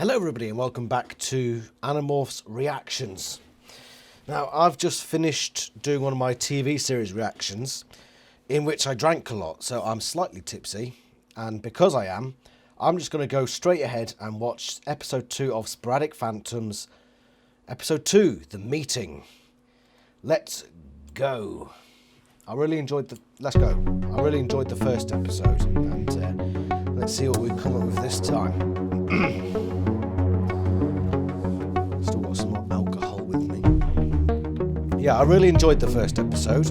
Hello everybody and welcome back to Animorphs Reactions. Now I've just finished doing one of my TV series reactions in which I drank a lot, so I'm slightly tipsy, and because I am, I'm just going to go straight ahead and watch episode 2 of Sporadic Phantoms, episode 2, The Meeting. Let's go. I really enjoyed the first episode, and let's see what we come up with this time. Still got some more alcohol with me. Yeah, I really enjoyed the first episode,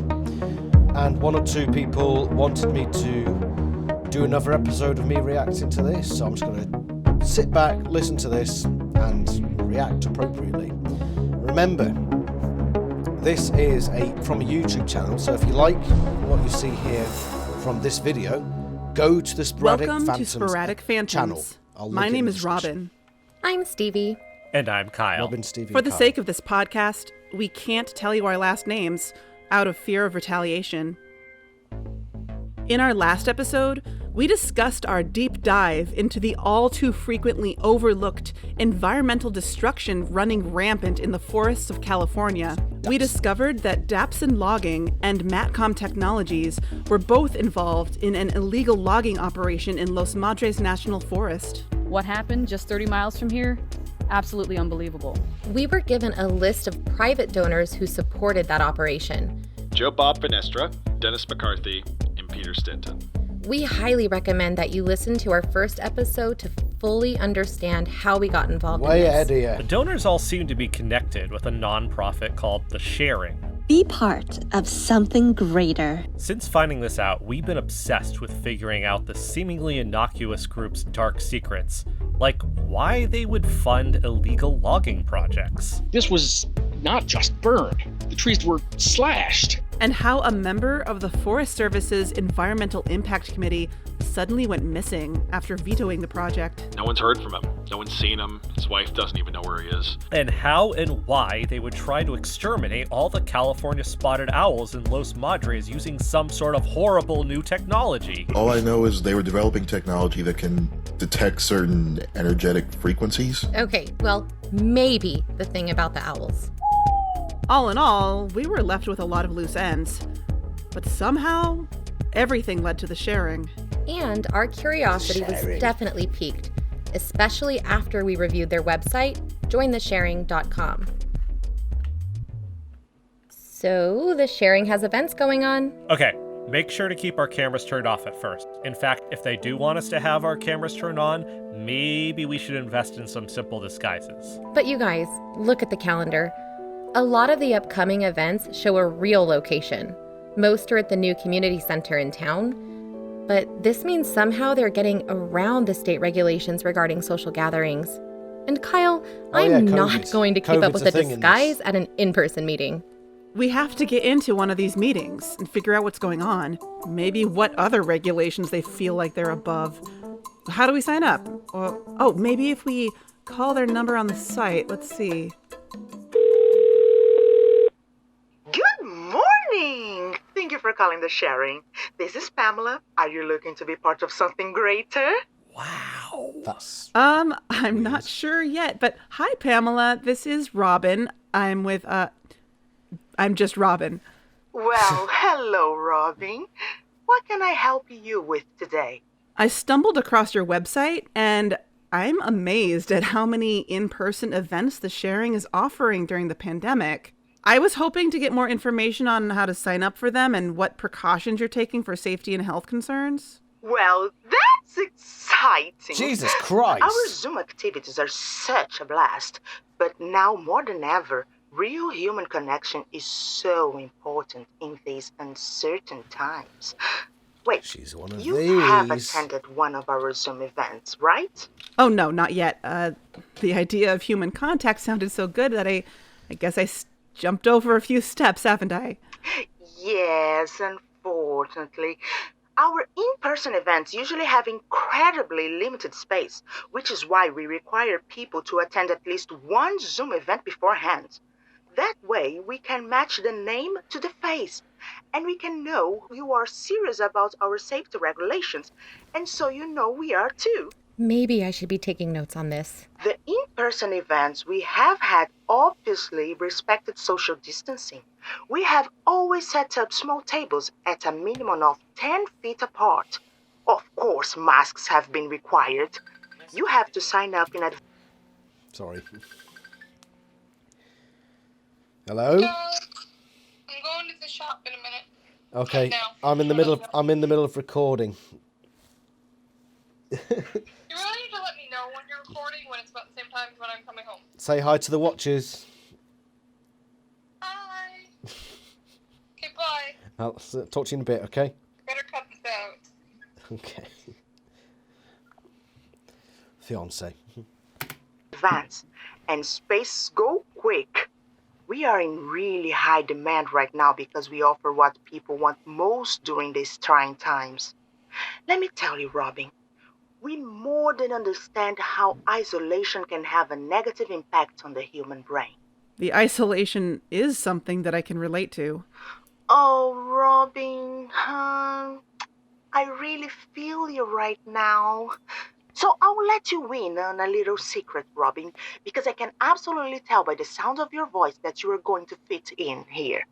and one or two people wanted me to do another episode of me reacting to this, so I'm just going to sit back, listen to this, and react appropriately. Remember, this is from a YouTube channel, so if you like what you see here from this video, go to the Sporadic Phantoms channel. My name is Robin. I'm Stevie. And I'm Kyle. Robin, Stevie, For the Kyle. sake of this podcast, we can't tell you our last names out of fear of retaliation. In our last episode, we discussed our deep dive into the all too frequently overlooked environmental destruction running rampant in the forests of California. We discovered that Dapson Logging and Matcom Technologies were both involved in an illegal logging operation in Los Madres National Forest. What happened just 30 miles from here? Absolutely unbelievable. We were given a list of private donors who supported that operation. Joe Bob Finestra, Dennis McCarthy, and Peter Stinton. We highly recommend that you listen to our first episode to fully understand how we got involved in Way this. ahead here. The donors all seem to be connected with a non-profit called The Sharing. Be part of something greater. Since finding this out, we've been obsessed with figuring out the seemingly innocuous group's dark secrets, like why they would fund illegal logging projects. This was not just burned. The trees were slashed. And how a member of the Forest Service's Environmental Impact Committee suddenly went missing after vetoing the project. No one's heard from him. No one's seen him. His wife doesn't even know where he is. And how and why they would try to exterminate all the California spotted owls in Los Madres using some sort of horrible new technology. All I know is they were developing technology that can detect certain energetic frequencies. Okay, well, maybe the thing about the owls. All in all, we were left with a lot of loose ends. But somehow, everything led to the sharing. And our curiosity was definitely piqued, especially after we reviewed their website, jointhesharing.com. So, the sharing has events going on. Okay, make sure to keep our cameras turned off at first. In fact, if they do want us to have our cameras turned on, maybe we should invest in some simple disguises. But you guys, look at the calendar. A lot of the upcoming events show a real location. Most are at the new community center in town. But this means somehow they're getting around the state regulations regarding social gatherings. And Kyle, I'm not going to keep up with a disguise at an in-person meeting. We have to get into one of these meetings and figure out what's going on. Maybe what other regulations they feel like they're above. How do we sign up? Oh, maybe if we call their number on the site. Let's see. Good morning! Thank you for calling the sharing. This is Pamela. Are you looking to be part of something greater? Wow. That's I'm not sure yet, but hi, Pamela. This is Robin. I'm just Robin. Well, hello, Robin. What can I help you with today? I stumbled across your website, and I'm amazed at how many in-person events the sharing is offering during the pandemic. I was hoping to get more information on how to sign up for them and what precautions you're taking for safety and health concerns. Well, that's exciting. Jesus Christ. Our Zoom activities are such a blast, but now more than ever, real human connection is so important in these uncertain times. Wait, she's one of you these. have attended one of our Zoom events, right? Oh, no, not yet. The idea of human contact sounded so good that I guess I jumped over a few steps, haven't I? Yes, unfortunately. Our in-person events usually have incredibly limited space, which is why we require people to attend at least one Zoom event beforehand. That way, we can match the name to the face, and we can know you are serious about our safety regulations, and so you know we are too. Maybe I should be taking notes on this. The in-person events, we have had obviously respected social distancing. We have always set up small tables at a minimum of 10 feet apart. Of course, masks have been required. You have to sign up in advance. Sorry. Hello? I'm going to the shop in a minute. Okay, Now. I'm in the middle of recording. You really need to let me know when you're recording when it's about the same time as when I'm coming home. Say hi to the watchers. Hi. Okay, bye. I'll talk to you in a bit, okay? Better cut this out. Okay. Fiance. Advance, and space go quick. We are in really high demand right now because we offer what people want most during these trying times. Let me tell you, Robin, we more than understand how isolation can have a negative impact on the human brain. The isolation is something that I can relate to. Oh, Robin, I really feel you right now. So I'll let you in on a little secret, Robin, because I can absolutely tell by the sound of your voice that you are going to fit in here.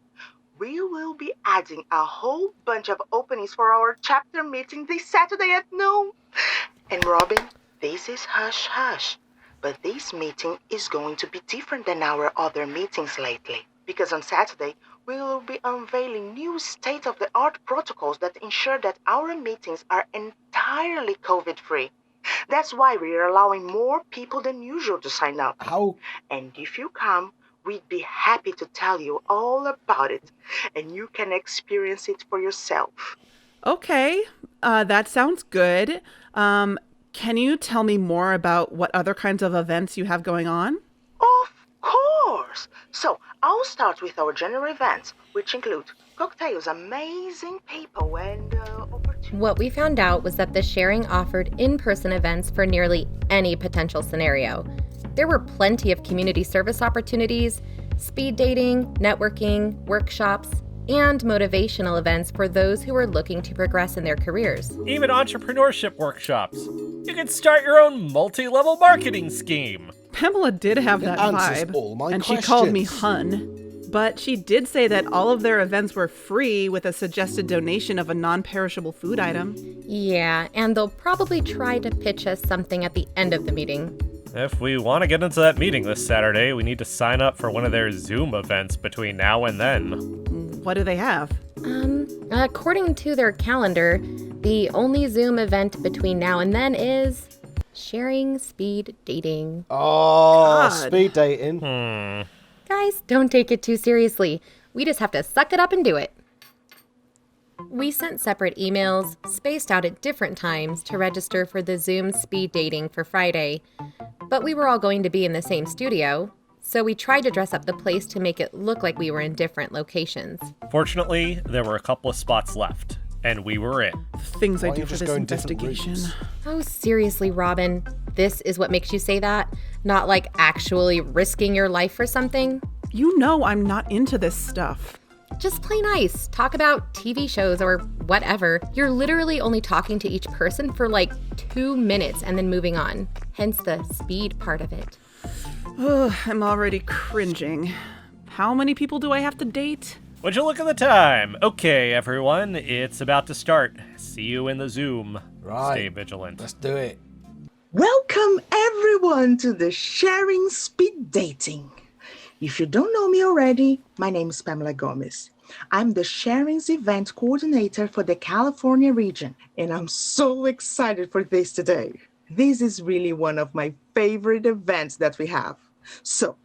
We will be adding a whole bunch of openings for our chapter meeting this Saturday at noon. And Robin, this is hush hush, but this meeting is going to be different than our other meetings lately, because on Saturday we will be unveiling new state-of-the-art protocols that ensure that our meetings are entirely COVID-free. That's why we are allowing more people than usual to sign up. How? And if you come, we'd be happy to tell you all about it, and you can experience it for yourself. Okay, that sounds good. Can you tell me more about what other kinds of events you have going on? Of course! So, I'll start with our general events, which include cocktails, amazing people, and opportunities. What we found out was that the sharing offered in-person events for nearly any potential scenario. There were plenty of community service opportunities, speed dating, networking, workshops, and motivational events for those who were looking to progress in their careers. Even entrepreneurship workshops. You can start your own multi-level marketing scheme. Pamela did have that answers vibe, all my and questions. she called me hun. But she did say that all of their events were free with a suggested donation of a non-perishable food item. Yeah, and they'll probably try to pitch us something at the end of the meeting. If we want to get into that meeting this Saturday, we need to sign up for one of their Zoom events between now and then. What do they have? According to their calendar, the only Zoom event between now and then is sharing speed dating. Oh, God. speed dating. Guys, don't take it too seriously. We just have to suck it up and do it. We sent separate emails, spaced out at different times, to register for the Zoom speed dating for Friday. But we were all going to be in the same studio, so we tried to dress up the place to make it look like we were in different locations. Fortunately, there were a couple of spots left, and we were in. Things I Why do don't for you just this go in different investigation. routes? Oh, seriously, Robin. This is what makes you say that? Not like actually risking your life for something? You know I'm not into this stuff. Just play nice. Talk about TV shows or whatever. You're literally only talking to each person for like 2 minutes and then moving on. Hence the speed part of it. Ugh, I'm already cringing. How many people do I have to date? Would you look at the time? Okay, everyone, it's about to start. See you in the Zoom. Right. Stay vigilant. Let's do it. Welcome everyone to the Sharing Speed Dating. If you don't know me already, my name is Pamela Gomez. I'm the Sharing's event coordinator for the California region, and I'm so excited for this today. This is really one of my favorite events that we have. So,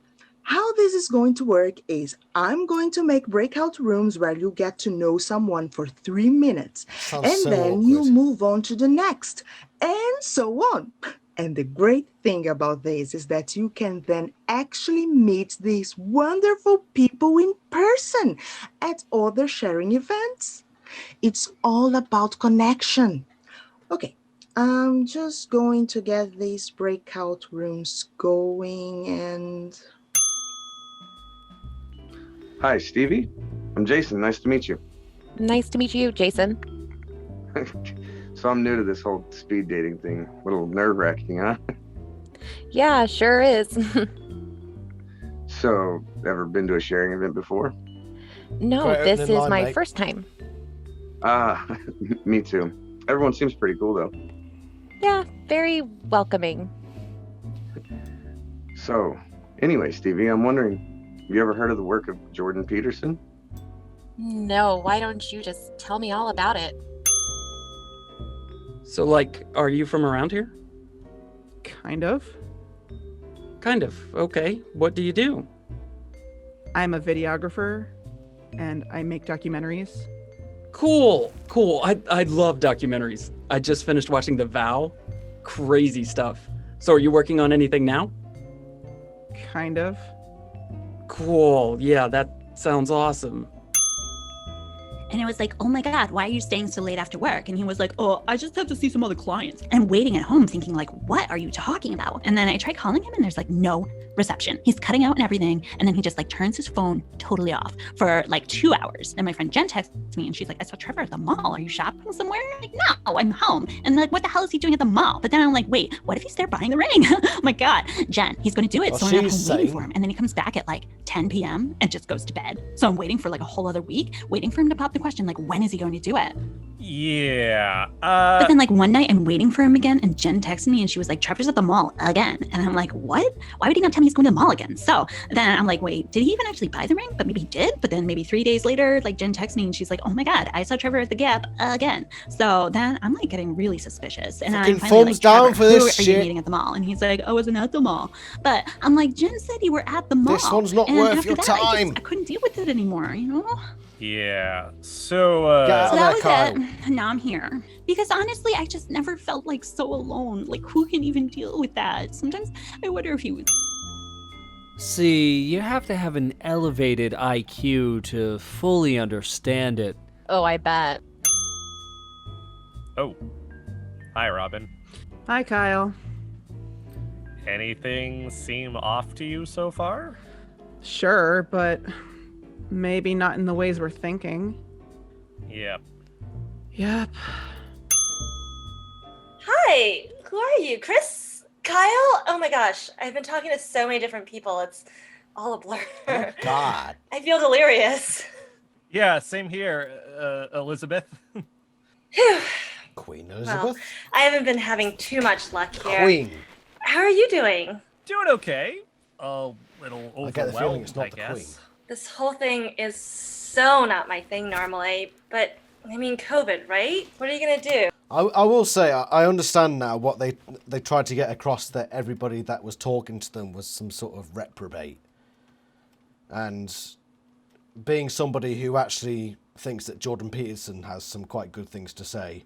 how this is going to work is I'm going to make breakout rooms where you get to know someone for 3 minutes, Sounds and so then you awkward. move on to the next, and so on. And the great thing about this is that you can then actually meet these wonderful people in person at other sharing events. It's all about connection. Okay, I'm just going to get these breakout rooms going and... Hi, Stevie. I'm Jason. Nice to meet you. Nice to meet you, Jason. So I'm new to this whole speed dating thing. A little nerve-wracking, huh? Yeah, sure is. So, ever been to a sharing event before? No, Great this opening is line, my mate. first time. Ah, me too. Everyone seems pretty cool, though. Yeah, very welcoming. So, anyway, Stevie, I'm wondering, have you ever heard of the work of Jordan Peterson? No, why don't you just tell me all about it? So, like, are you from around here? Kind of. Kind of. Okay. What do you do? I'm a videographer, and I make documentaries. Cool. I love documentaries. I just finished watching The Vow. Crazy stuff. So, are you working on anything now? Kind of. Cool. Yeah, that sounds awesome. And it was like, oh my God, why are you staying so late after work? And he was like, oh, I just have to see some other clients. And waiting at home thinking like, what are you talking about? And then I tried calling him and there's like no reception. He's cutting out and everything. And then he just like turns his phone totally off for like 2 hours. And my friend Jen texts me and she's like, I saw Trevor at the mall. Are you shopping somewhere? I'm like, no, I'm home. And like, what the hell is he doing at the mall? But then I'm like, wait, what if he's there buying the ring? Oh my God, Jen, he's going to do it. Well, So I'm at home she's waiting saying- for him. And then he comes back at like 10 p.m. and just goes to bed. So I'm waiting for like a whole other week, waiting for him to pop the question, like, when is he going to do it? Yeah. But then like one night I'm waiting for him again and Jen texted me and she was like, Trevor's at the mall again. And I'm like, what? Why would he not tell me he's going to the mall again? So then I'm like, wait, did he even actually buy the ring? But maybe he did. But then maybe 3 days later, like Jen texts me and she's like, oh my God, I saw Trevor at the Gap again. So then I'm like getting really suspicious. And I'm Fucking finally thumbs like, down Trevor, for this who are shit. you meeting at the mall? And he's like, I wasn't at the mall. But I'm like, Jen said you were at the mall. This one's not And worth after your that, time. I couldn't deal with it anymore, you know? Yeah. So, Get out So of that there, was Kyle. it. Now I'm here. Because honestly, I just never felt like so alone. Like, who can even deal with that? Sometimes I wonder if he was. See, you have to have an elevated IQ to fully understand it. Oh, I bet. Oh. Hi, Robin. Hi, Kyle. Anything seem off to you so far? Sure, but maybe not in the ways we're thinking. Yep. Yep. Hi, who are you? Chris? Kyle? Oh my gosh, I've been talking to so many different people. It's all a blur. Oh, God. I feel delirious. Yeah, same here, Elizabeth. Phew. Queen Well, Elizabeth? I haven't been having too much luck here. Queen. How are you doing? Doing okay. A little I get the feeling it's overwhelmed, not I the guess. Queen. This whole thing is so not my thing normally, but I mean COVID, right? What are you gonna do? I will say, I understand now what they tried to get across, that everybody that was talking to them was some sort of reprobate. And being somebody who actually thinks that Jordan Peterson has some quite good things to say,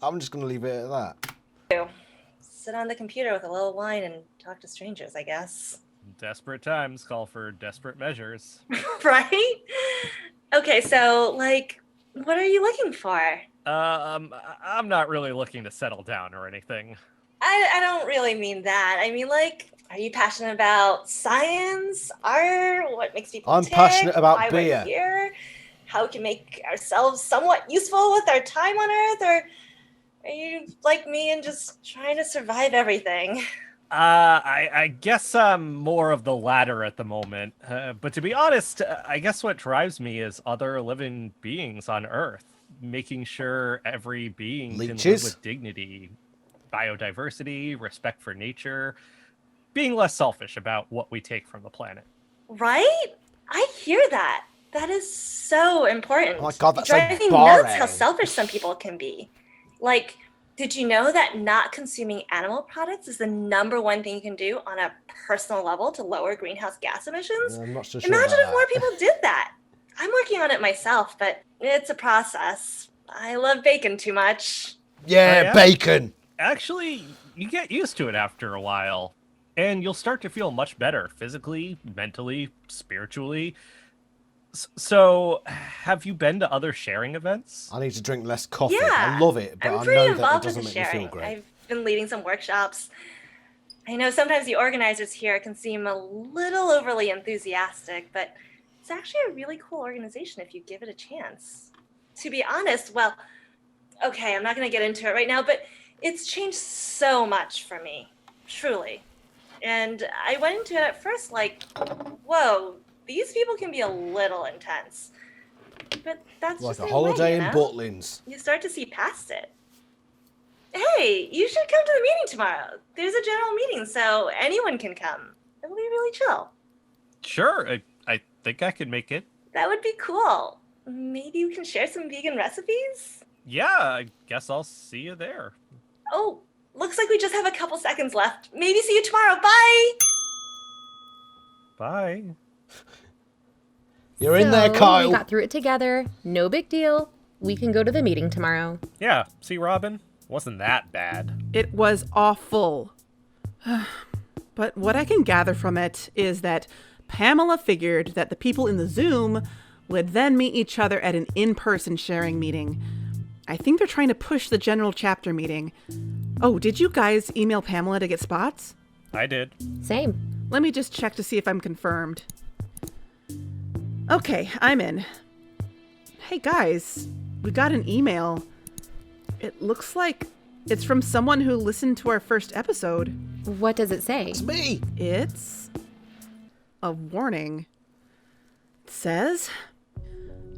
I'm just going to leave it at that. Sit on the computer with a little wine and talk to strangers, I guess. Desperate times call for desperate measures. Right? Okay, so, like, what are you looking for? I'm not really looking to settle down or anything. I don't really mean that. I mean, like, are you passionate about science, art, what makes people I'm tick, passionate about why beer. we're here, how we can make ourselves somewhat useful with our time on Earth, or are you like me and just trying to survive everything? I guess I'm more of the latter at the moment. But to be honest, I guess what drives me is other living beings on Earth, making sure every being can live Leeches? with dignity, biodiversity, respect for nature, being less selfish about what we take from the planet. Right? I hear that. That is so important. Oh my God, that's It drives so me nuts how boring. selfish some people can be. Like, did you know that not consuming animal products is the #1 thing you can do on a personal level to lower greenhouse gas emissions? I'm not so sure Imagine about if more people did that. I'm working on it myself, but it's a process. I love bacon too much. Yeah, bacon. Actually, you get used to it after a while, and you'll start to feel much better physically, mentally, spiritually. So, have you been to other sharing events? I need to drink less coffee. Yeah, I love it, but I'm I pretty know that it involved with doesn't the make me feel sharing. great. I've been leading some workshops. I know sometimes the organizers here can seem a little overly enthusiastic, but it's actually a really cool organization if you give it a chance. To be honest, well, okay, I'm not going to get into it right now, but It's changed so much for me, truly. And I went into it at first like, whoa, these people can be a little intense. But that's Like just a their holiday way, in you know? Butlins. You start to see past it. Hey, you should come to the meeting tomorrow. There's a general meeting, so anyone can come. It'll be really chill. Sure, I think I could make it. That would be cool. Maybe you can share some vegan recipes? Yeah, I guess I'll see you there. Oh, looks like we just have a couple seconds left. Maybe see you tomorrow. Bye! Bye. You're in there, Kyle. We got through it together. No big deal. We can go to the meeting tomorrow. Yeah, see, Robin? Wasn't that bad. It was awful. But what I can gather from it is that Pamela figured that the people in the Zoom would then meet each other at an in-person sharing meeting. I think they're trying to push the general chapter meeting. Oh, did you guys email Pamela to get spots? I did. Same. Let me just check to see if I'm confirmed. Okay, I'm in. Hey guys, we got an email. It looks like it's from someone who listened to our first episode. What does it say? It's me. It's a warning. It says,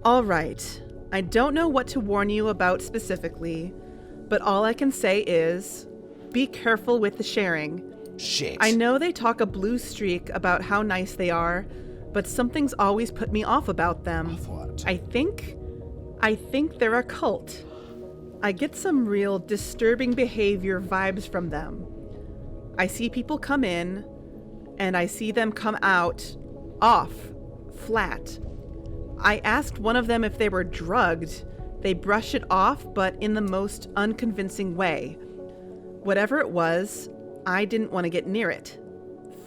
all right, I don't know what to warn you about specifically, but all I can say is be careful with the sharing. Shit. I know they talk a blue streak about how nice they are, but something's always put me off about them. I think they're a cult. I get some real disturbing behavior vibes from them. I see people come in, and I see them come out off, flat. I asked one of them if they were drugged. They brush it off, but in the most unconvincing way. Whatever it was, I didn't want to get near it.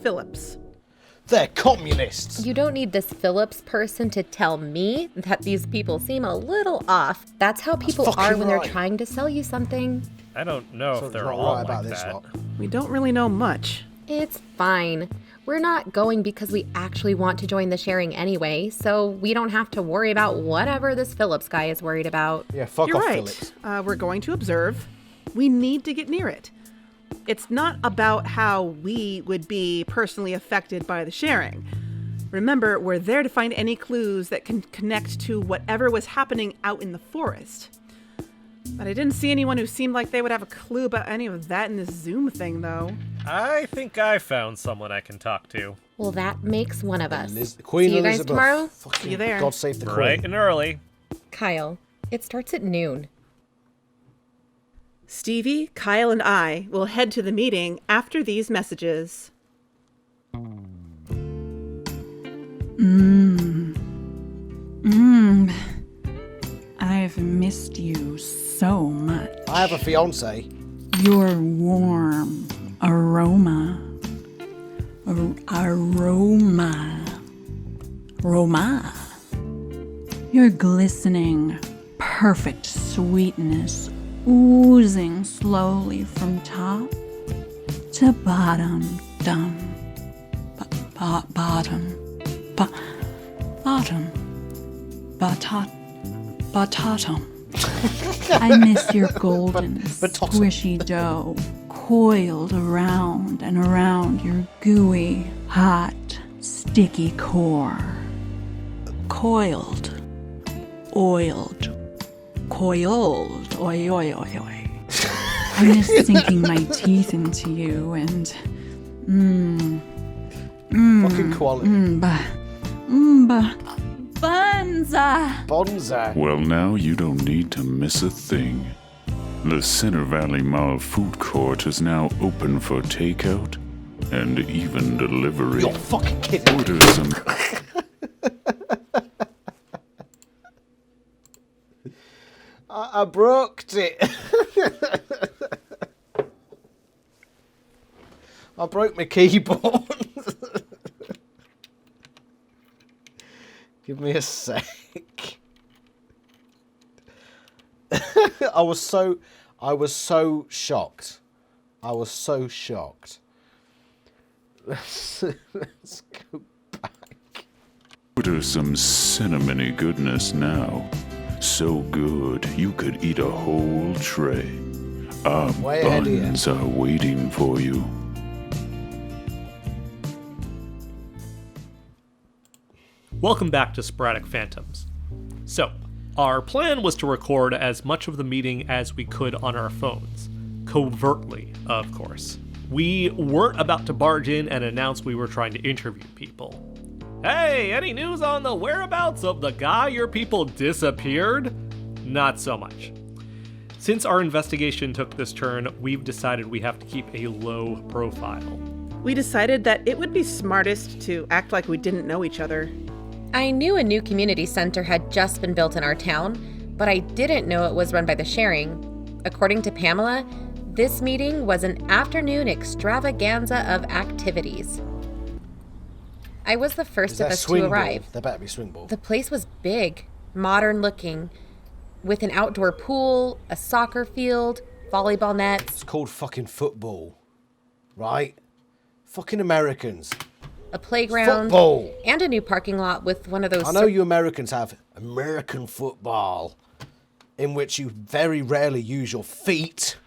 Phillips. They're communists. You don't need this Phillips person to tell me that these people seem a little off. That's how people are when they're trying to sell you something. I don't know if they're not all right about like this that. lot. We don't really know much. It's fine. We're not going because we actually want to join the sharing anyway, so we don't have to worry about whatever this Phillips guy is worried about. Yeah, fuck You're off, right. Phillips. We're going to observe. We need to get near it. It's not about how we would be personally affected by the sharing. Remember, we're there to find any clues that can connect to whatever was happening out in the forest. But I didn't see anyone who seemed like they would have a clue about any of that in this Zoom thing, though. I think I found someone I can talk to. Well, that makes one of us. Queen See you guys Elizabeth. tomorrow? Fucking See you there. God save the Queen. Bright and early. Kyle, it starts at noon. Stevie, Kyle, and I will head to the meeting after these messages. I've missed you so much. I have a fiance. Your warm aroma. Aroma. Your glistening, perfect sweetness oozing slowly from top to bottom. Bottom. I miss your golden, squishy dough coiled around and around your gooey, hot, sticky core. Coiled. Oiled. Oi. I miss sinking my teeth into you and Fucking quality. Bonza. Well, now you don't need to miss a thing. The Center Valley Mall food court is now open for takeout and even delivery. You're fucking kidding. Order some. I broke it. I broke my keyboard. Give me a sec. I was so shocked. I was so shocked. Let's go back. Order some cinnamony goodness now. So good you could eat a whole tray. Our Way ahead of you. buns are waiting for you. Welcome back to Sporadic Phantoms. So, our plan was to record as much of the meeting as we could on our phones. Covertly, of course. We weren't about to barge in and announce we were trying to interview people. Hey, any news on the whereabouts of the guy your people disappeared? Not so much. Since our investigation took this turn, we've decided we have to keep a low profile. We decided that it would be smartest to act like we didn't know each other. I knew a new community center had just been built in our town, but I didn't know it was run by the Sharing. According to Pamela, this meeting was an afternoon extravaganza of activities. I was the first of us to arrive. There better be swing ball. The place was big, modern looking, with an outdoor pool, a soccer field, volleyball nets. It's called fucking football, right? Fucking Americans. A playground, football. And a new parking lot with one of those... I know you Americans have American football, in which you very rarely use your feet.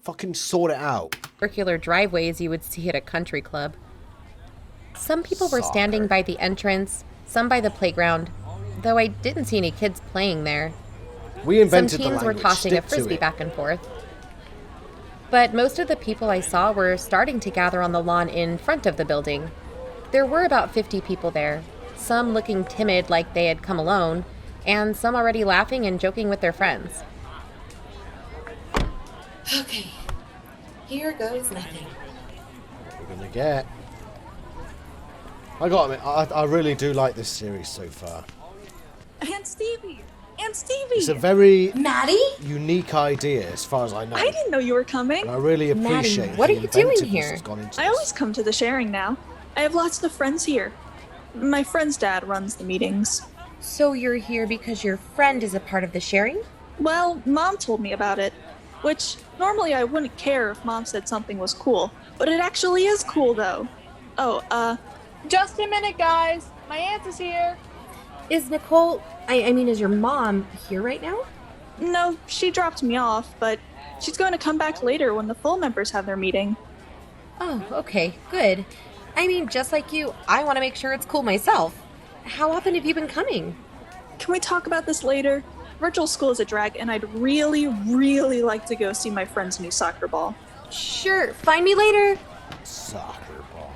Fucking sort it out. Circular driveways you would see at a country club. Some people were standing by the entrance, some by the playground, though I didn't see any kids playing there. We invented Some teens the were language. tossing a Stick to frisbee it. back and forth. But most of the people I saw were starting to gather on the lawn in front of the building. There were about 50 people there, some looking timid like they had come alone, and some already laughing and joking with their friends. Okay, here goes nothing. What we're gonna get. I gotta admit, I really do like this series so far. Aunt Stevie! Aunt Stevie! It's a very Maddie? unique idea as far as I know. I didn't know you were coming. And I really appreciate Maddie, what the are you doing inventiveness here? that's gone into I this. always come to the Sharing now. I have lots of friends here. My friend's dad runs the meetings. So you're here because your friend is a part of the Sharing? Well, Mom told me about it. Which, normally I wouldn't care if Mom said something was cool. But it actually is cool, though. Oh, Just a minute, guys. My aunt is here. Is Nicole, I mean, is your mom here right now? No, she dropped me off, but she's going to come back later when the full members have their meeting. Oh, okay, good. I mean, just like you, I want to make sure it's cool myself. How often have you been coming? Can we talk about this later? Virtual school is a drag, and I'd really, really like to go see my friend's new soccer ball. Sure, find me later. Soccer ball.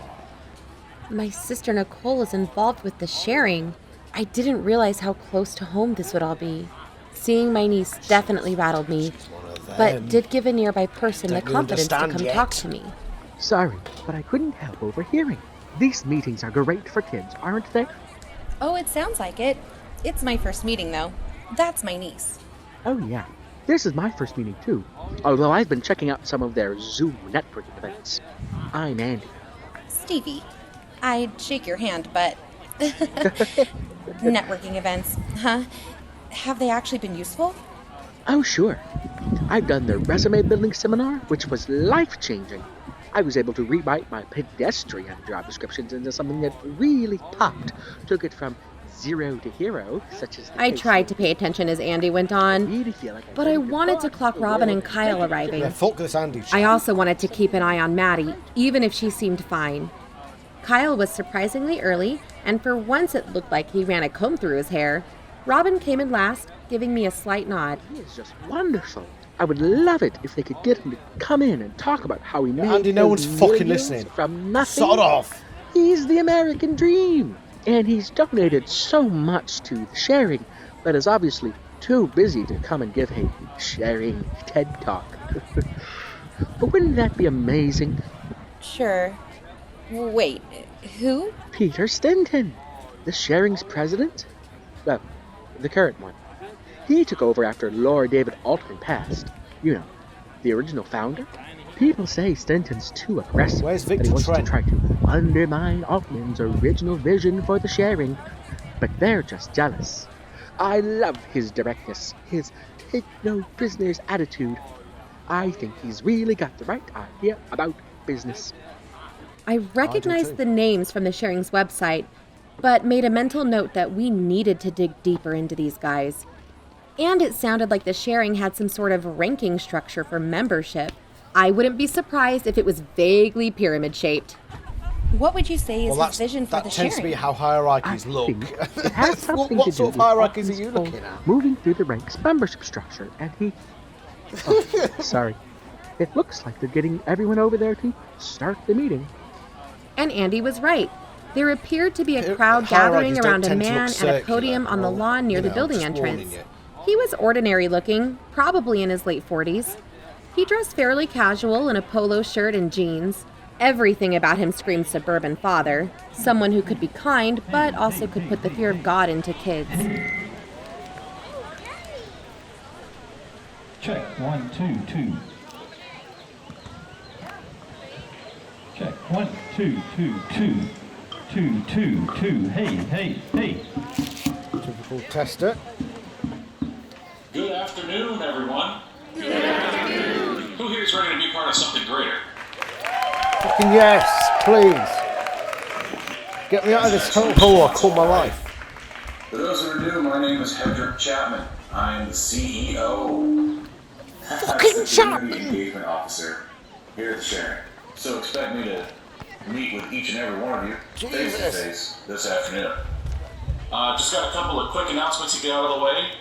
My sister Nicole is involved with the Sharing. I didn't realize how close to home this would all be. Seeing my niece definitely rattled me, but did give a nearby person the confidence to come talk to me. Sorry, but I couldn't help overhearing. These meetings are great for kids, aren't they? Oh, it sounds like it. It's my first meeting, though. That's my niece. Oh yeah, this is my first meeting too, although I've been checking out some of their Zoom networking events. I'm Andy. Stevie. I'd shake your hand, but... Networking events, huh? Have they actually been useful? Oh sure. I've done their resume building seminar, which was life-changing. I was able to rewrite my pedestrian job descriptions into something that really popped. Took it from zero to hero, such as I tried to pay attention as Andy went on, really feel like but I wanted to clock Robin and Kyle arriving. Yeah, fuck this Andy shit. I also wanted to keep an eye on Maddie, even if she seemed fine. Kyle was surprisingly early, and for once it looked like he ran a comb through his hair. Robin came in last, giving me a slight nod. He is just wonderful. I would love it if they could get him to come in and talk about how he made Andy, no one's those fucking millions listening. From nothing. Sod off. He's the American dream. And he's donated so much to the Sharing, but is obviously too busy to come and give a Sharing TED Talk. But wouldn't that be amazing? Sure. Wait, who? Peter Stinton, the Sharing's president. Well, the current one. He took over after Lord David Altman passed. You know, the original founder. People say Stinton's too aggressive. Where's that Victor he wants Trent? to try to undermine Altman's original vision for the Sharing. But they're just jealous. I love his directness, his take no prisoners attitude. I think he's really got the right idea about business. I recognized the names from the Sharing's website, but made a mental note that we needed to dig deeper into these guys. And it sounded like the sharing had some sort of ranking structure for membership. I wouldn't be surprised if it was vaguely pyramid-shaped. What would you say is Well, his vision for that the tends to be sharing? how hierarchies look. It has something What to sort do of with hierarchies are what you he's looking called at? moving through the ranks membership structure, and he... Oh, sorry. It looks like they're getting everyone over there to start the meeting. And Andy was right. There appeared to be a crowd gathering around a man at a podium on the lawn near the building entrance. He was ordinary looking, probably in his late 40s. He dressed fairly casual in a polo shirt and jeans. Everything about him screamed suburban father, someone who could be kind, but also could put the fear of God into kids. Check, 1, 2, 2. Check, 1, 2, 2, 2. 2, 2, 2. Hey. Typical tester. Good afternoon, everyone. Good afternoon. Who here is ready to be part of something greater? Fucking yes, please. Get me out of this hole I call my life. For those who are new, my name is Hedrick Chapman. I am the CEO. Fucking Chapman! Engagement officer here at the Sharing. So expect me to meet with each and every one of you face to face this afternoon. Just got a couple of quick announcements to get out of the way.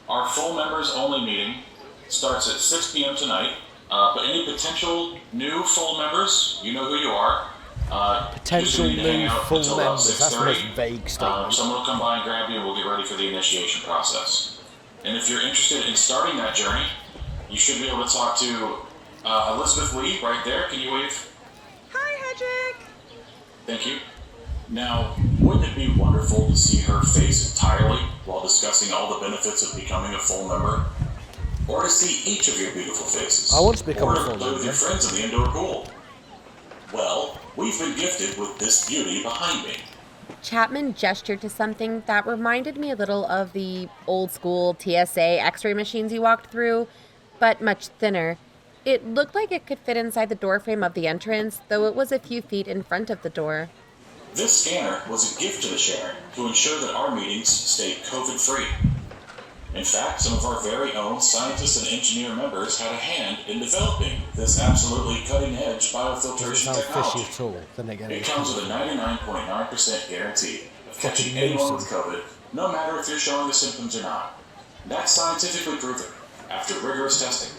Our full members only meeting starts at 6 p.m. tonight. But any potential new full members, you know who you are. Potential new full members, that's the most vague statement. Someone will come by and grab you and we'll get ready for the initiation process. And if you're interested in starting that journey, you should be able to talk to Elizabeth Lee right there. Can you wave? Hi, Hedrick! Thank you. Now, wouldn't it be wonderful to see her face entirely while discussing all the benefits of becoming a full member? Or to see each of your beautiful faces? I want to become a full Or to play with your friends in the indoor pool? Well, we've been gifted with this beauty behind me. Chapman gestured to something that reminded me a little of the old school TSA x-ray machines you walked through, but much thinner. It looked like it could fit inside the doorframe of the entrance, though it was a few feet in front of the door. This scanner was a gift to the Sharing to ensure that our meetings stayed COVID-free. In fact, some of our very own scientists and engineer members had a hand in developing this absolutely cutting-edge biofiltration technology. Fishy at all. Then again, It comes with a 99.9% guarantee of catching anyone with COVID, no matter if you're showing the symptoms or not. That's scientifically proven after rigorous testing.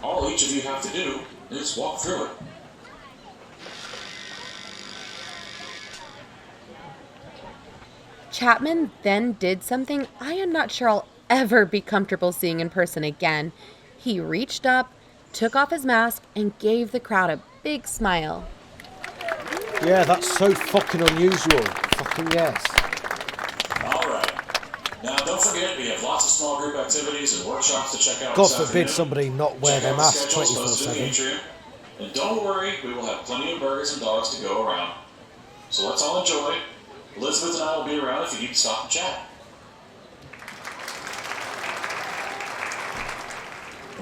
All each of you have to do is walk through it. Chapman then did something I am not sure I'll ever be comfortable seeing in person again. He reached up, took off his mask, and gave the crowd a big smile. Yeah, that's so fucking unusual. Fucking yes. Alright. Now don't forget, we have lots of small group activities and workshops to check out. God forbid somebody not wear their mask 24/7. 24/7. And don't worry, we will have plenty of burgers and dogs to go around. So let's all enjoy. Elizabeth and I will be around if you need to stop and chat.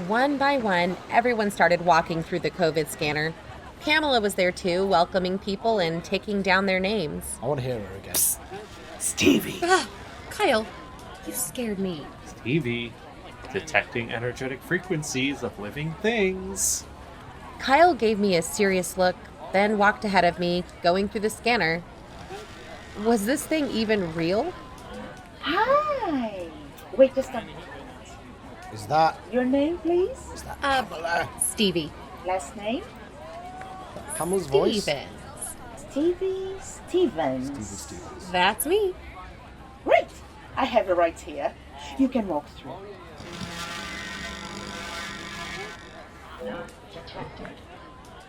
One by one, everyone started walking through the COVID scanner. Pamela was there too, welcoming people and taking down their names. I want to hear her again. Psst. Stevie! Kyle, you scared me. Stevie, detecting energetic frequencies of living things. Kyle gave me a serious look, then walked ahead of me, going through the scanner. Was this thing even real? Hi! Wait just a minute. Is that Your name, please? Is that Pamela? Stevie. Last name? Pamela's voice? Stevie Stevens. Stevens. That's me. Great! I have it right here. You can walk through.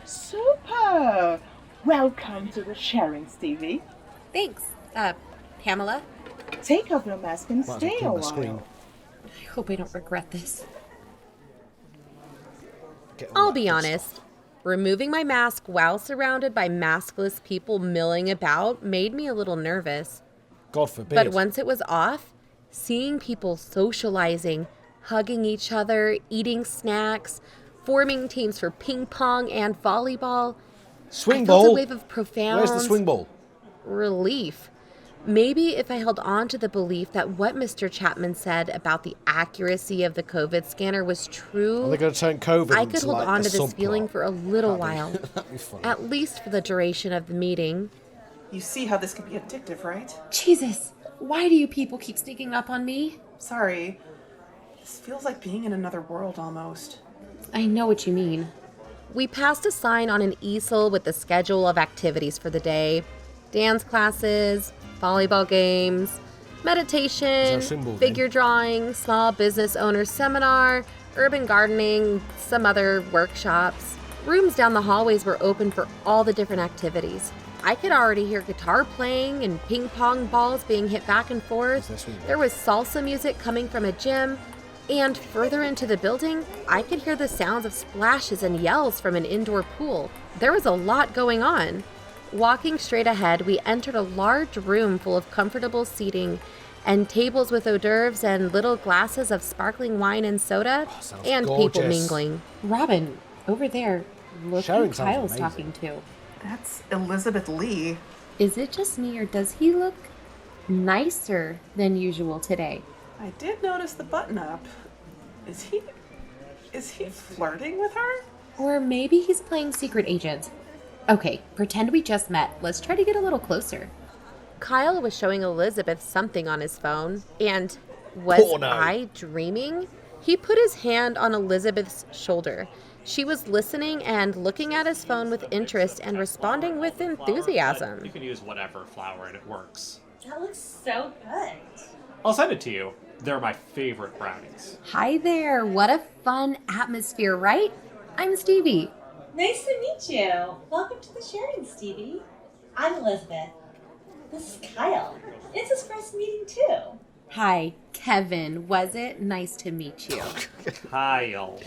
Super! Welcome to the Sharing, Stevie. Thanks. Pamela? Take off your mask and Might as well stay keep a my screen. while. I hope I don't regret this. Get on I'll that be good honest. Removing my mask while surrounded by maskless people milling about made me a little nervous. God forbid. But once it was off, seeing people socializing, hugging each other, eating snacks, forming teams for ping pong and volleyball, Swing I felt ball. a wave of profound Where's the swing ball? relief. Maybe if I held on to the belief that what Mr. Chapman said about the accuracy of the COVID scanner was true, Are they going to turn COVID I could into hold like on a to this subplot? feeling for a little That'd be- while, That'd be funny. at least for the duration of the meeting. You see how this could be addictive, right? Jesus, why do you people keep sneaking up on me? Sorry. This feels like being in another world almost. I know what you mean. We passed a sign on an easel with the schedule of activities for the day. Dance classes, volleyball games, meditation, figure drawing, small business owner seminar, urban gardening, some other workshops. Rooms down the hallways were open for all the different activities. I could already hear guitar playing and ping pong balls being hit back and forth. There was salsa music coming from a gym. And further into the building, I could hear the sounds of splashes and yells from an indoor pool. There was a lot going on. Walking straight ahead, we entered a large room full of comfortable seating and tables with hors d'oeuvres and little glasses of sparkling wine and soda, and people gorgeous. mingling. Robin, over there, look Sharing who sounds Kyle's amazing. talking to. That's Elizabeth Lee. Is it just me, or does he look nicer than usual today? I did notice the button up. Is he flirting with her? Or maybe he's playing secret agent. Okay, pretend we just met. Let's try to get a little closer. Kyle was showing Elizabeth something on his phone, and was Porno. I dreaming? He put his hand on Elizabeth's shoulder. She was listening and looking at his phone with interest and responding with enthusiasm. You can use whatever flour and it works. That looks so good. I'll send it to you. They're my favorite brownies. Hi there. What a fun atmosphere, right? I'm Stevie. Nice to meet you. Welcome to the sharing, Stevie. I'm Elizabeth. This is Kyle. It's his first meeting, too. Hi, Kevin. Was it? Nice to meet you. Kyle.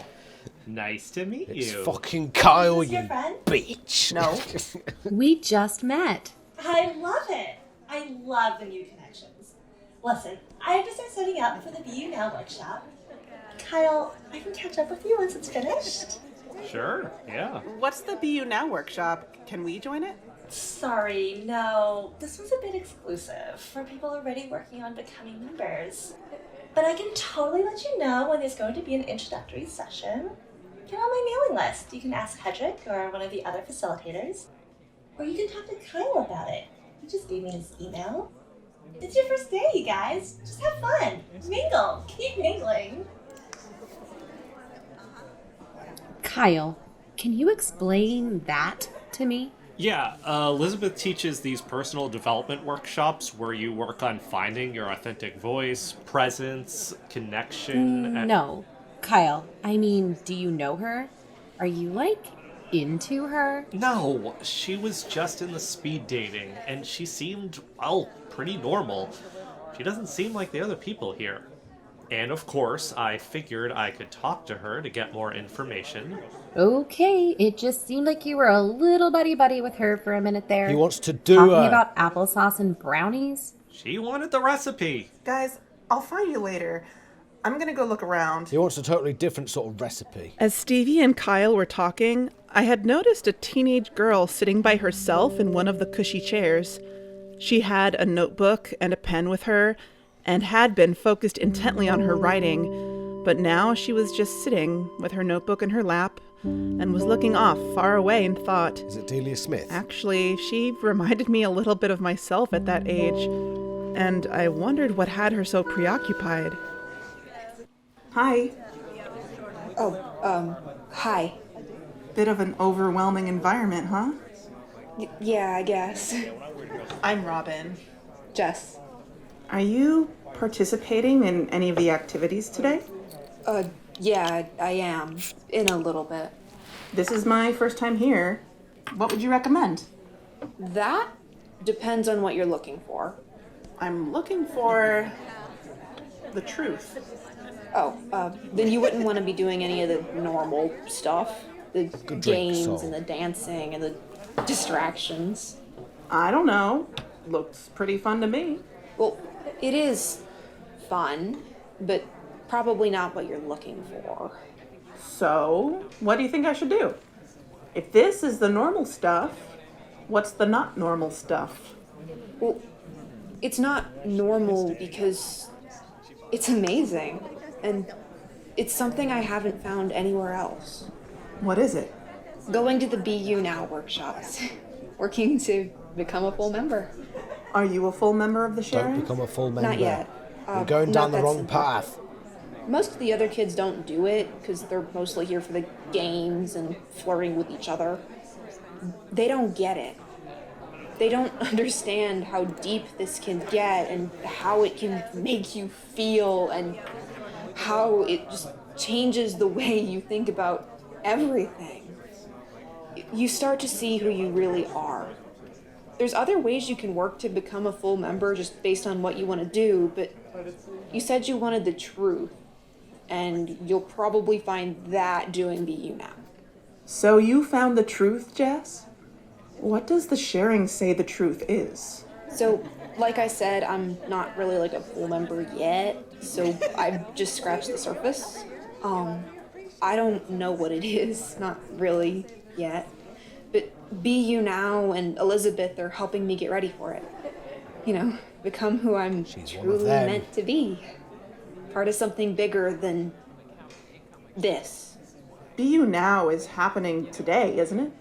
Nice to meet It's you. fucking Kyle, Is this your you friend? bitch. No. We just met. I love it. I love the new connections. Listen, I have to start setting up for the BU Now workshop. Kyle, I can catch up with you once it's finished. Sure, yeah. What's the BU Now workshop? Can we join it? Sorry, no. This was a bit exclusive for people already working on becoming members. But I can totally let you know when there's going to be an introductory session. Get on my mailing list. You can ask Hedrick or one of the other facilitators. Or you can talk to Kyle about it. He just gave me his email. It's your first day, you guys. Just have fun. Mingle. Keep mingling. Kyle, can you explain that to me? Yeah, Elizabeth teaches these personal development workshops where you work on finding your authentic voice, presence, connection. and- No. Kyle, I mean, do you know her? Are you, like, into her? No, she was just in the speed dating, and she seemed, well, pretty normal. She doesn't seem like the other people here. And of course, I figured I could talk to her to get more information. Okay, it just seemed like you were a little buddy-buddy with her for a minute there. He wants to do Talking her. about applesauce and brownies? She wanted the recipe. Guys, I'll find you later. I'm gonna go look around. He wants a totally different sort of recipe. As Stevie and Kyle were talking, I had noticed a teenage girl sitting by herself in one of the cushy chairs. She had a notebook and a pen with her, and had been focused intently on her writing, but now she was just sitting with her notebook in her lap and was looking off far away in thought. Is it Delia Smith? Actually, she reminded me a little bit of myself at that age, and I wondered what had her so preoccupied. Hi. Hi. Bit of an overwhelming environment, huh? Yeah, I guess. I'm Robin. Jess. Are you participating in any of the activities today? Yeah, I am. In a little bit. This is my first time here. What would you recommend? That depends on what you're looking for. I'm looking for the truth. Then you wouldn't want to be doing any of the normal stuff. The Good drink, games so. and the dancing and the distractions. I don't know. Looks pretty fun to me. Well, it is fun, but probably not what you're looking for. So, what do you think I should do? If this is the normal stuff, what's the not normal stuff? Well, It's not normal because it's amazing. And it's something I haven't found anywhere else. What is it? Going to the BU Now workshops. Working to become a full member. Are you a full member of the sharing? Don't become a full member. Not yet. You're going down the not that wrong simple. path. Most of the other kids don't do it because they're mostly here for the games and flirting with each other. They don't get it. They don't understand how deep this can get and how it can make you feel and how it just changes the way you think about everything. You start to see who you really are. There's other ways you can work to become a full member just based on what you want to do, but you said you wanted the truth, and you'll probably find that doing BU Now. So you found the truth, Jess? What does the sharing say the truth is? So, like I said, I'm not really like a full member yet, so I've just scratched the surface. I don't know what it is, not really yet. But BU Now and Elizabeth are helping me get ready for it. You know, become who I'm truly meant to be. Part of something bigger than this. BU Now is happening today, isn't it?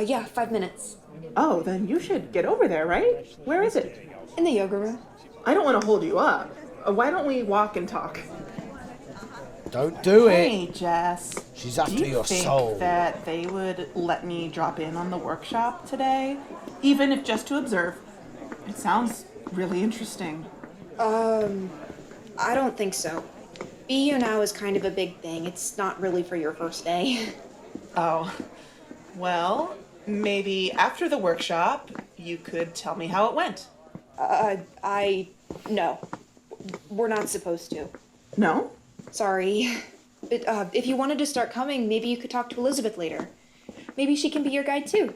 Yeah, 5 minutes. Oh, then you should get over there, right? Where is it? In the yoga room. I don't want to hold you up. Why don't we walk and talk? Don't do it. Hey, Jess. She's after do you your think soul. that they would let me drop in on the workshop today? Even if just to observe. It sounds really interesting. I don't think so. BU Now is kind of a big thing. It's not really for your first day. Oh. Well, maybe after the workshop, you could tell me how it went. No. We're not supposed to. No? Sorry. But if you wanted to start coming, maybe you could talk to Elizabeth later. Maybe she can be your guide too.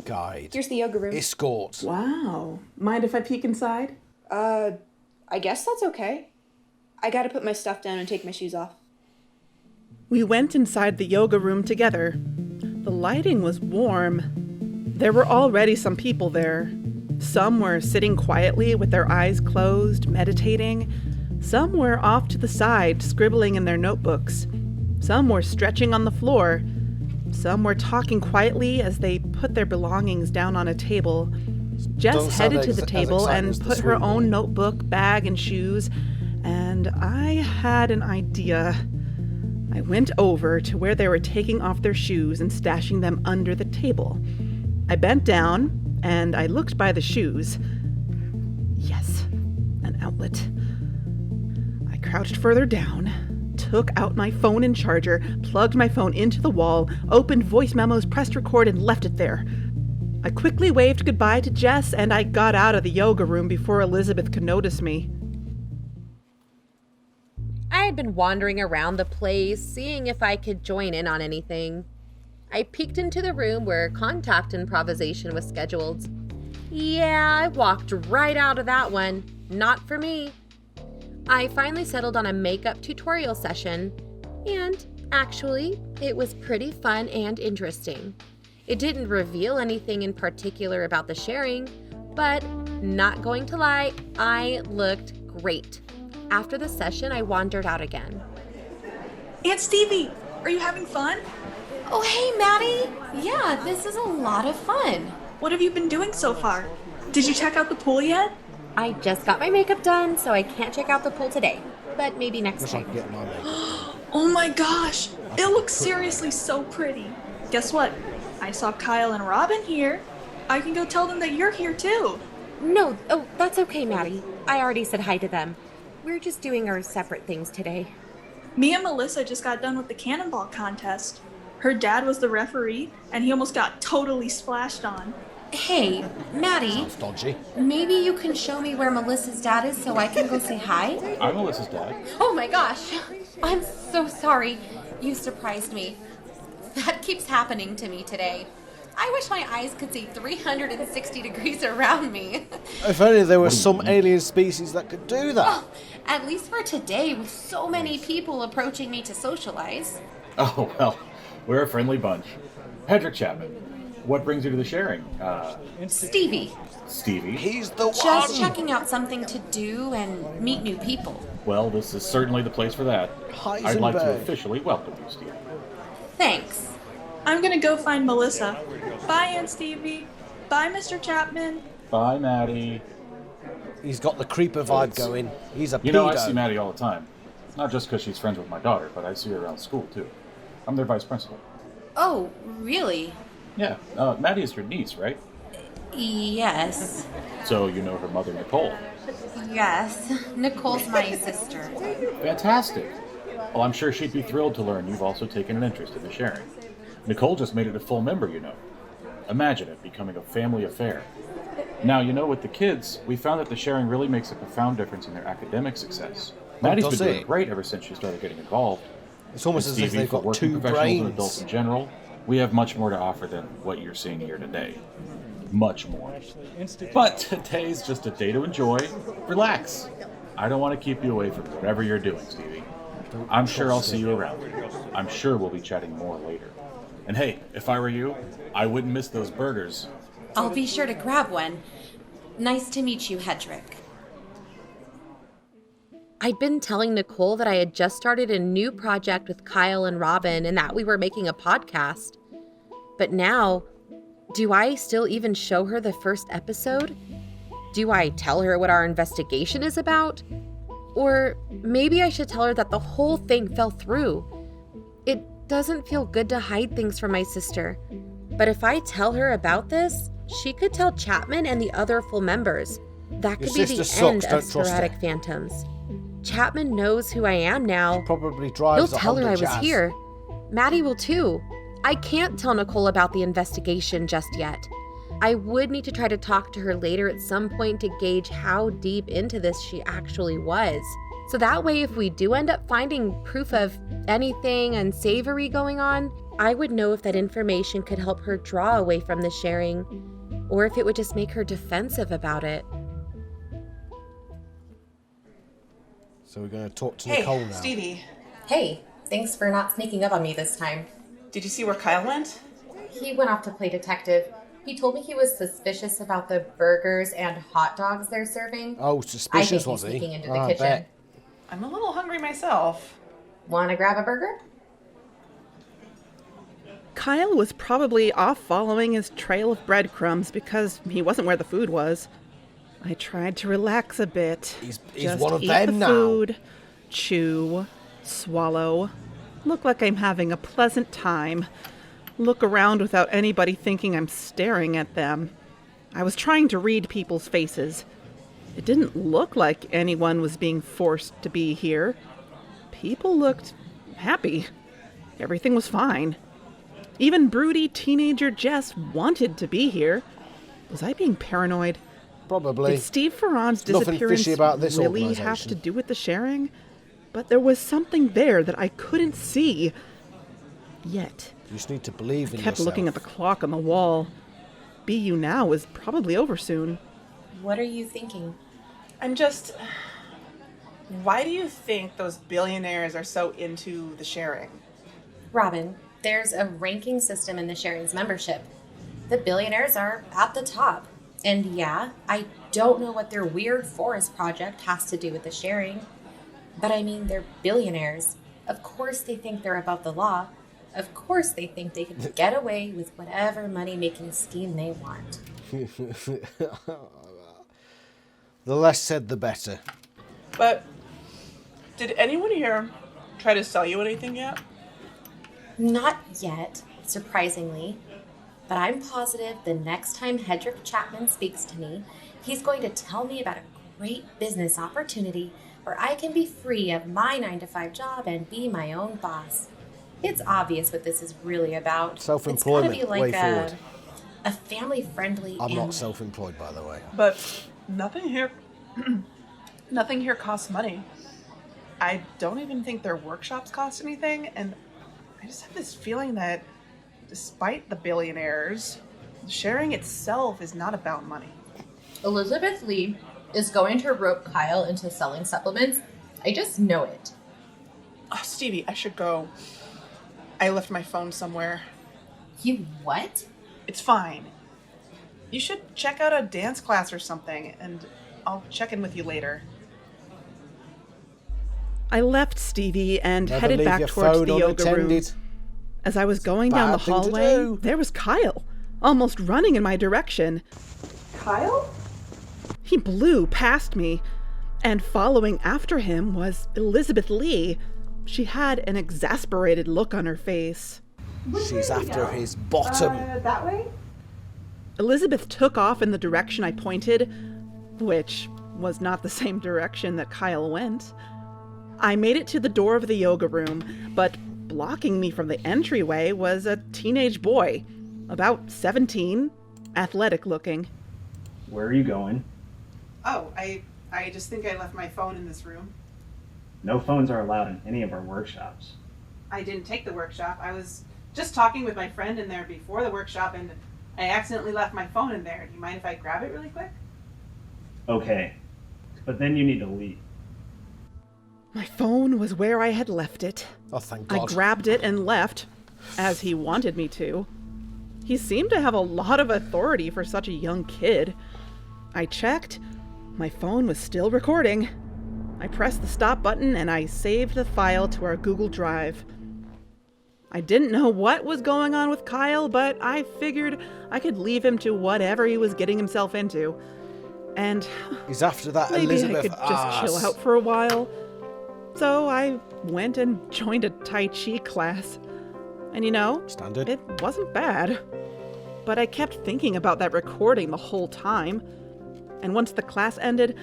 Guide. Here's the yoga room. Escort. Wow. Mind if I peek inside? I guess that's okay. I gotta put my stuff down and take my shoes off. We went inside the yoga room together. The lighting was warm. There were already some people there. Some were sitting quietly with their eyes closed, meditating. Some were off to the side, scribbling in their notebooks. Some were stretching on the floor. Some were talking quietly as they put their belongings down on a table. Jess headed to the table and put her own notebook, bag, and shoes, and I had an idea. I went over to where they were taking off their shoes and stashing them under the table. I bent down and I looked by the shoes. Yes, an outlet. I crouched further down, took out my phone and charger, plugged my phone into the wall, opened voice memos, pressed record, and left it there. I quickly waved goodbye to Jess and I got out of the yoga room before Elizabeth could notice me. I had been wandering around the place, seeing if I could join in on anything. I peeked into the room where contact improvisation was scheduled. Yeah, I walked right out of that one. Not for me. I finally settled on a makeup tutorial session, and actually, it was pretty fun and interesting. It didn't reveal anything in particular about the sharing, but not going to lie, I looked great. After the session, I wandered out again. Aunt Stevie, are you having fun? Oh, hey, Maddie. Yeah, this is a lot of fun. What have you been doing so far? Did you check out the pool yet? I just got my makeup done, so I can't check out the pool today. But maybe next time. Oh my gosh, it looks seriously so pretty. Guess what? I saw Kyle and Robin here. I can go tell them that you're here too. No, oh, that's okay, Maddie. I already said hi to them. We're just doing our separate things today. Me and Melissa just got done with the cannonball contest. Her dad was the referee, and he almost got totally splashed on. Hey, Maddie. Sounds dodgy. Maybe you can show me where Melissa's dad is so I can go say hi? I'm Melissa's dad. Oh my gosh. I'm so sorry. You surprised me. That keeps happening to me today. I wish my eyes could see 360 degrees around me. If only there was some alien species that could do that. Oh, at least for today, with so many people approaching me to socialize. Oh, well, we're a friendly bunch. Hedrick Chapman. What brings you to the sharing? Stevie. Stevie? He's the Just checking out something to do and meet new people. Well, this is certainly the place for that. I'd like to Heisenberg. officially welcome you, Stevie. Thanks. I'm gonna go find Melissa. Bye, Aunt Stevie. Bye, Mr. Chapman. Bye, Maddie. He's got the creeper vibe going. He's a pedo. You know, I see Maddie all the time. Not just because she's friends with my daughter, but I see her around school, too. I'm their vice principal. Oh, really? Yeah, Maddie is your niece, right? Yes. So you know her mother, Nicole. Yes. Nicole's my sister. Fantastic. Well, I'm sure she'd be thrilled to learn you've also taken an interest in the sharing. Nicole just made it a full member, you know. Imagine it becoming a family affair. Now, you know, with the kids, we found that the sharing really makes a profound difference in their academic success. Maddie's been doing great ever since she started getting involved. It's almost as if Stevie, they've for got working two professionals and brains. adults in general, we have much more to offer than what you're seeing here today. Much more. But today's just a day to enjoy. Relax. I don't want to keep you away from whatever you're doing, Stevie. I'm sure I'll see you around. I'm sure we'll be chatting more later. And hey, if I were you, I wouldn't miss those burgers. I'll be sure to grab one. Nice to meet you, Hedrick. I'd been telling Nicole that I had just started a new project with Kyle and Robin and that we were making a podcast. But now, do I still even show her the first episode? Do I tell her what our investigation is about? Or maybe I should tell her that the whole thing fell through. It doesn't feel good to hide things from my sister. But if I tell her about this, she could tell Chapman and the other full members. That could be the end of Sporadic Phantoms. Chapman knows who I am now. Probably drives He'll a tell her Honda I was Jazz. here. Maddie will too. I can't tell Nicole about the investigation just yet. I would need to try to talk to her later at some point to gauge how deep into this she actually was. So that way, if we do end up finding proof of anything unsavory going on, I would know if that information could help her draw away from the sharing, or if it would just make her defensive about it. So we're going to talk to Hey, Nicole now. Stevie. Hey, thanks for not sneaking up on me this time. Did you see where Kyle went? He went off to play detective. He told me he was suspicious about the burgers and hot dogs they're serving. Oh, suspicious, I think was he's he? sneaking into Oh, the I kitchen. bet. I'm a little hungry myself. Want to grab a burger? Kyle was probably off following his trail of breadcrumbs because he wasn't where the food was. I tried to relax a bit. He's Just one of eat them the now. food, chew, swallow, look like I'm having a pleasant time, look around without anybody thinking I'm staring at them. I was trying to read people's faces. It didn't look like anyone was being forced to be here. People looked happy. Everything was fine. Even broody teenager Jess wanted to be here. Was I being paranoid? Probably. Did Steve Ferran's There's nothing disappearance fishy about this really have organisation. to do with the sharing? But there was something there that I couldn't see. Yet. You just need to believe in I kept yourself. looking at the clock on the wall. BU Now is probably over soon. What are you thinking? I'm just... Why do you think those billionaires are so into the sharing? Robin, there's a ranking system in the sharing's membership. The billionaires are at the top. And yeah, I don't know what their weird forest project has to do with the sharing. But I mean, they're billionaires. Of course they think they're above the law. Of course they think they can get away with whatever money-making scheme they want. The less said, the better. But did anyone here try to sell you anything yet? Not yet, surprisingly. But I'm positive the next time Hedrick Chapman speaks to me, he's going to tell me about a great business opportunity where I can be free of my 9-to-5 job and be my own boss. It's obvious what this is really about. Self-employment, It's gotta be way like forward. a family-friendly I'm not and self-employed, by the way. But nothing here... nothing here costs money. I don't even think their workshops cost anything, and I just have this feeling that despite the billionaires, sharing itself is not about money. Elizabeth Lee is going to rope Kyle into selling supplements. I just know it. Oh, Stevie, I should go. I left my phone somewhere. You what? It's fine. You should check out a dance class or something, and I'll check in with you later. I left Stevie and Never headed leave back your towards phone the yoga room. unattended. As I was going down the Bad thing to hallway, do. there was Kyle, almost running in my direction. Kyle? He blew past me, and following after him was Elizabeth Lee. She had an exasperated look on her face. She's after his bottom. That way? Elizabeth took off in the direction I pointed, which was not the same direction that Kyle went. I made it to the door of the yoga room, but blocking me from the entryway was a teenage boy, about 17, athletic looking. Where are you going? Oh, I just think I left my phone in this room. No phones are allowed in any of our workshops. I didn't take the workshop. I was just talking with my friend in there before the workshop, and I accidentally left my phone in there. Do you mind if I grab it really quick? Okay, but then you need to leave. My phone was where I had left it. Oh, thank I God. grabbed it and left, as he wanted me to. He seemed to have a lot of authority for such a young kid. I checked. My phone was still recording. I pressed the stop button and I saved the file to our Google Drive. I didn't know what was going on with Kyle, but I figured I could leave him to whatever he was getting himself into. And He's after that maybe Elizabeth I could just ass. chill out for a while. So I went and joined a Tai Chi class. And you know, Standard. it wasn't bad. But I kept thinking about that recording the whole time. And once the class ended,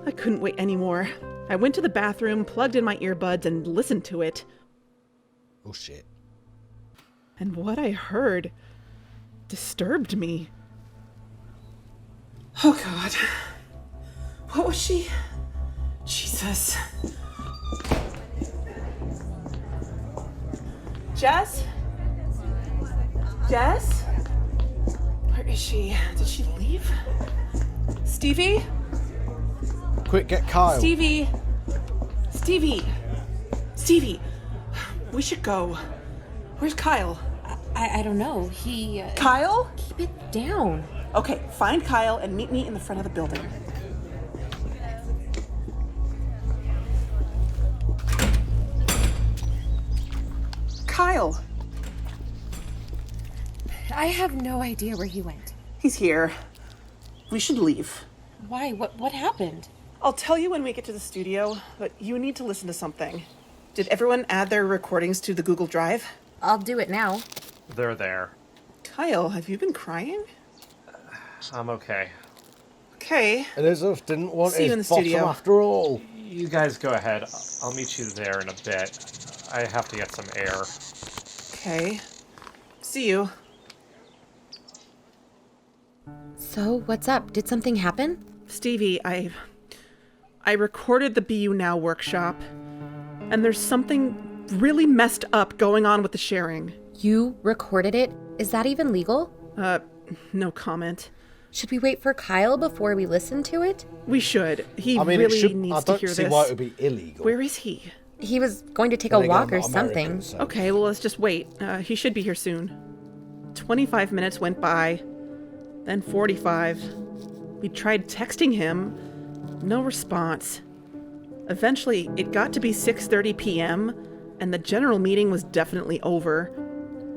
I couldn't wait anymore. I went to the bathroom, plugged in my earbuds, and listened to it. Oh shit. And what I heard disturbed me. Oh, God. What was she? Jesus. Jess? Jess? Where is she? Did she leave? Stevie? Quick, get Kyle. Stevie! Stevie! Stevie! We should go. Where's Kyle? I don't know. He. Kyle? Keep it down. Okay, find Kyle and meet me in the front of the building. Kyle! I have no idea where he went. He's here. We should leave. Why? What happened? I'll tell you when we get to the studio, but you need to listen to something. Did everyone add their recordings to the Google Drive? I'll do it now. They're there. Kyle, have you been crying? I'm okay. Okay. Elizabeth didn't want See you in his the bottom studio. after all. You guys go ahead. I'll meet you there in a bit. I have to get some air. Okay. See you. So, what's up? Did something happen? Stevie, I recorded the BU Now workshop, and there's something really messed up going on with the sharing. You recorded it? Is that even legal? No comment. Should we wait for Kyle before we listen to it? We should. He I mean, really it should, needs I to don't hear see this. why it would be illegal. Where is he? He was going to take Then a again, walk I'm or not something. American, so- Okay, well, let's just wait. He should be here soon. 25 minutes went by, then 45. We tried texting him. No response. Eventually, it got to be 6:30 p.m., and the general meeting was definitely over.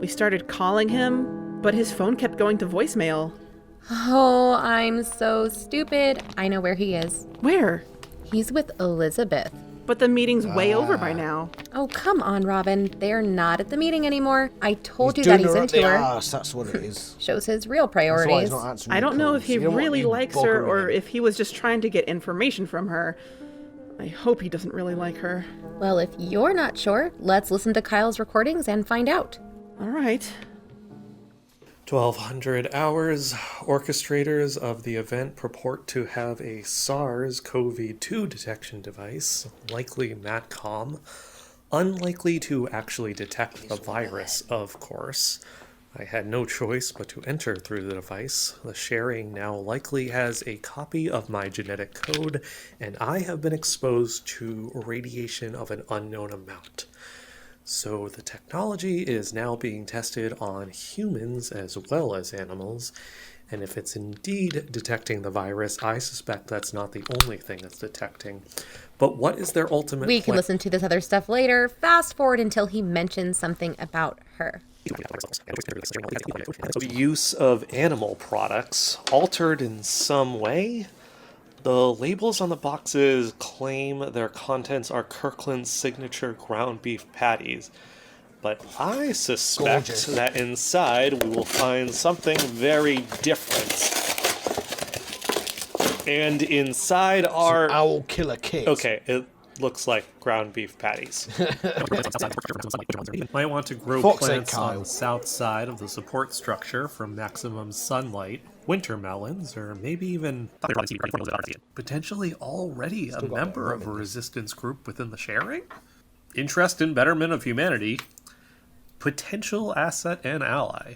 We started calling him, but his phone kept going to voicemail. Oh, I'm so stupid. I know where he is. Where? He's with Elizabeth. But the meeting's way over by now. Oh, come on, Robin. They're not at the meeting anymore. I told you doing that he's her up into the her. arse, that's what it is. Shows his real That's why he's priorities. not answering I don't know calls. if he You don't want really you likes her buggering or him. if he was just trying to get information from her. I hope he doesn't really like her. Well, if you're not sure, let's listen to Kyle's recordings and find out. All right. 1200 hours. Orchestrators of the event purport to have a SARS-CoV-2 detection device, likely MATCOM, unlikely to actually detect the virus, of course. I had no choice but to enter through the device. The sharing now likely has a copy of my genetic code, and I have been exposed to radiation of an unknown amount. So the technology is now being tested on humans as well as animals. And if it's indeed detecting the virus, I suspect that's not the only thing it's detecting. But what is their ultimate We can listen to this other stuff later. Fast forward until he mentions something about her. The use of animal products altered in some way? The labels on the boxes claim their contents are Kirkland's signature ground beef patties, but I suspect that inside we will find something very different. And inside are... Owl Killer Kit. Okay, it looks like ground beef patties. Might want to grow Fox plants egg, on Kyle. the south side of the support structure for maximum sunlight, winter melons, or maybe even potentially already a member of a resistance group within the sharing? Interest in betterment of humanity. Potential asset and ally.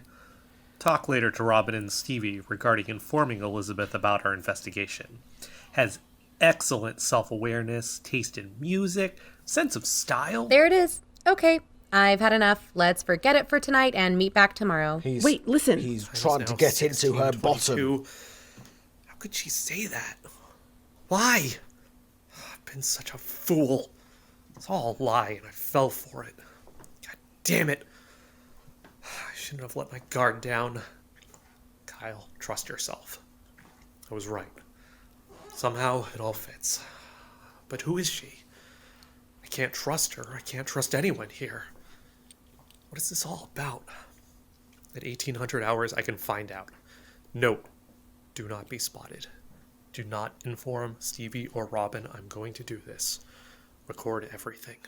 Talk later to Robin and Stevie regarding informing Elizabeth about our investigation. Has excellent self-awareness, taste in music, sense of style. There it is. Okay, I've had enough. Let's forget it for tonight and meet back tomorrow. Wait, listen. He's trying to get into her bottom. How could she say that? Why? I've been such a fool. It's all a lie and I fell for it. God damn it. I shouldn't have let my guard down. Kyle, trust yourself. I was right. Somehow it all fits. But who is she? I can't trust her. I can't trust anyone here. What is this all about? At 1800 hours, I can find out. Note, do not be spotted. Do not inform Stevie or Robin I'm going to do this. Record everything.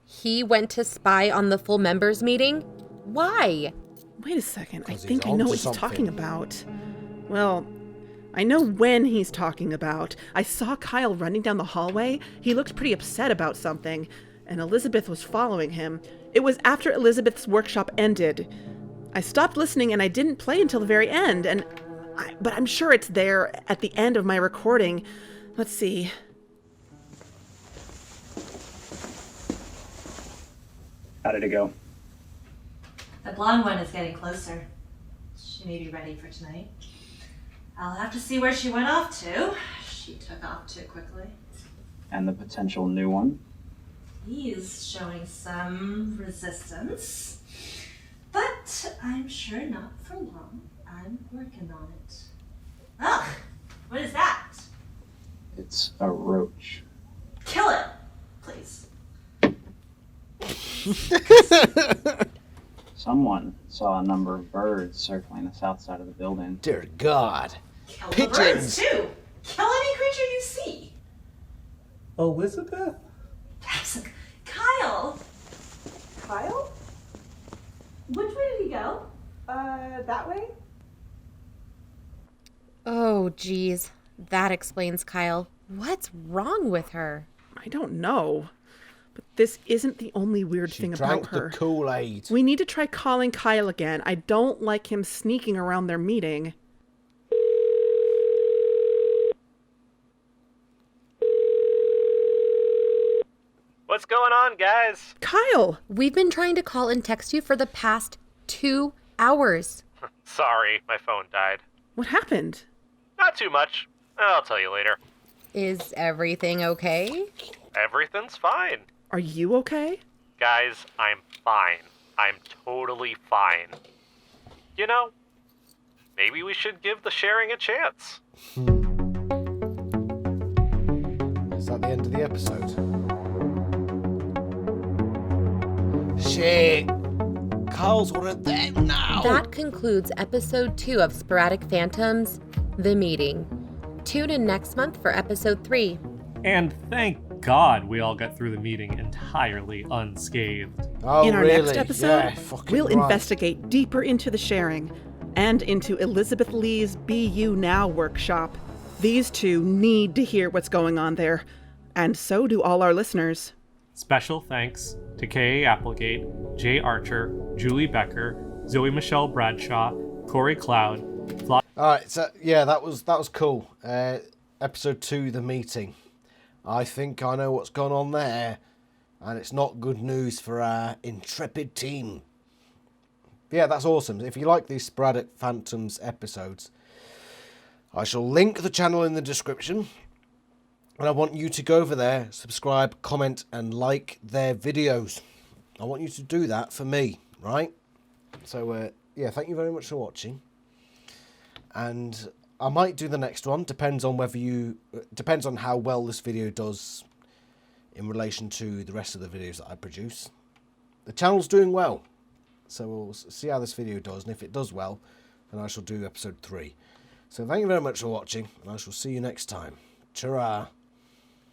He went to spy on the full members meeting? Why? Wait a second. I 'Cause think he's I know onto what he's something. talking about. Well, I know when he's talking about. I saw Kyle running down the hallway. He looked pretty upset about something, and Elizabeth was following him. It was after Elizabeth's workshop ended. I stopped listening and I didn't play until the very end, but I'm sure it's there at the end of my recording. Let's see. How did it go? The blonde one is getting closer. She may be ready for tonight. I'll have to see where she went off to. She took off too quickly. And the potential new one? He's showing some resistance. But I'm sure not for long. I'm working on it. Ugh! What is that? It's a roach. Kill it! Please. Someone saw a number of birds circling the south side of the building. Dear God. Kill the birds too! Kill any creature you see! Elizabeth? Kyle! Kyle? Which way did he go? That way? Oh, geez. That explains Kyle. What's wrong with her? I don't know. But this isn't the only weird thing about Drank her. the Kool-Aid. We need to try calling Kyle again. I don't like him sneaking around their meeting. What's going on, guys? Kyle! We've been trying to call and text you for the past 2 hours. Sorry, my phone died. What happened? Not too much. I'll tell you later. Is everything okay? Everything's fine. Are you okay? Guys, I'm fine. I'm totally fine. You know, maybe we should give the sharing a chance. Is that the end of the episode? Shit. Kyle's one of them now. That concludes episode 2 of Sporadic Phantoms, The Meeting. Tune in next month for episode 3. And thank God we all got through the meeting entirely unscathed. Oh, In our really? next episode, Yeah, fucking we'll right. investigate deeper into the sharing and into Elizabeth Lee's Be You Now workshop. These two need to hear what's going on there, and so do all our listeners. Special thanks to K.A. Applegate, Jay Archer, Julie Becker, Zoe Michelle Bradshaw, Corey Cloud, Alright, so yeah, that was cool. Episode 2, The Meeting. I think I know what's gone on there. And it's not good news for our intrepid team. Yeah, that's awesome. If you like these Sporadic Phantoms episodes, I shall link the channel in the description. And I want you to go over there, subscribe, comment, and like their videos. I want you to do that for me, right? So, yeah, thank you very much for watching. And I might do the next one. Depends on how well this video does in relation to the rest of the videos that I produce. The channel's doing well. So we'll see how this video does. And if it does well, then I shall do episode 3. So thank you very much for watching. And I shall see you next time. Ta-ra!